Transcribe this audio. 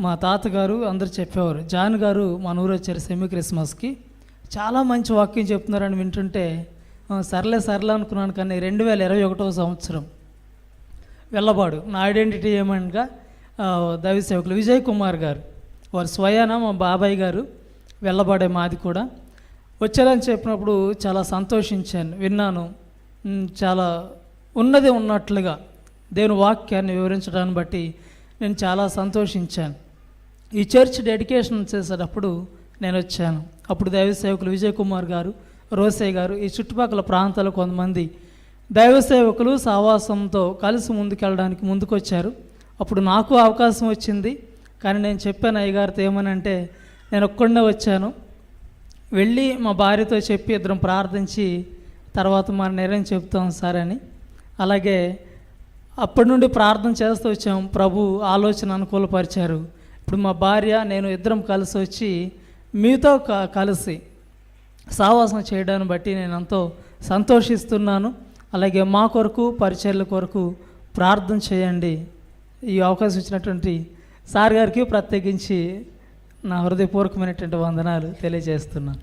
మా తాతగారు అందరు చెప్పేవారు, జాన్ గారు మన ఊరు వచ్చారు సెమీ క్రిస్మస్కి, చాలా మంచి వాక్యం చెప్తున్నారని వింటుంటే సర్లే అనుకున్నాను. కానీ 2021 సంవత్సరం వెళ్ళబాడు నా ఐడెంటిటీ ఏమనగా దైవ సేవకులు విజయ్ కుమార్ గారు, వారు స్వయాన మా బాబాయ్ గారు, వెళ్ళబాడే మాది కూడా వచ్చారని చెప్పినప్పుడు చాలా సంతోషించాను. విన్నాను, చాలా ఉన్నది ఉన్నట్లుగా దేవుని వాక్యాన్ని వివరించడాన్ని బట్టి నేను చాలా సంతోషించాను. ఈ చర్చ్ డెడికేషన్ చేసేటప్పుడు నేను వచ్చాను. అప్పుడు దైవ సేవకులు విజయ్ కుమార్ గారు, రోసయ్య గారు, ఈ చుట్టుపక్కల ప్రాంతాల్లో కొంతమంది దైవ సేవకులు సావాసంతో కలిసి ముందుకెళ్ళడానికి ముందుకొచ్చారు. అప్పుడు నాకు అవకాశం వచ్చింది. కానీ నేను చెప్పాను అయ్యగారితో ఏమనంటే, నేను ఒక్కడనే వచ్చాను, వెళ్ళి మా భార్యతో చెప్పి ఇద్దరం ప్రార్థించి తర్వాత మన నిర్ణయం చెప్తాం సార్ అని. అలాగే అప్పటి నుండి ప్రార్థన చేస్తూ వచ్చాం. ప్రభు ఆలోచన అనుకూలపరిచారు. ఇప్పుడు మా భార్య నేను ఇద్దరం కలిసి వచ్చి మీతో కలిసి సావాసం చేయడాన్ని బట్టి నేను ఎంతో సంతోషిస్తున్నాను. అలాగే మా కొరకు పరిచర్ల కొరకు ప్రార్థన చేయండి. ఈ అవకాశం ఇచ్చినటువంటి సార్ గారికి ప్రత్యేకించి నా హృదయపూర్వకమైనటువంటి వందనాలు తెలియజేస్తున్నాను.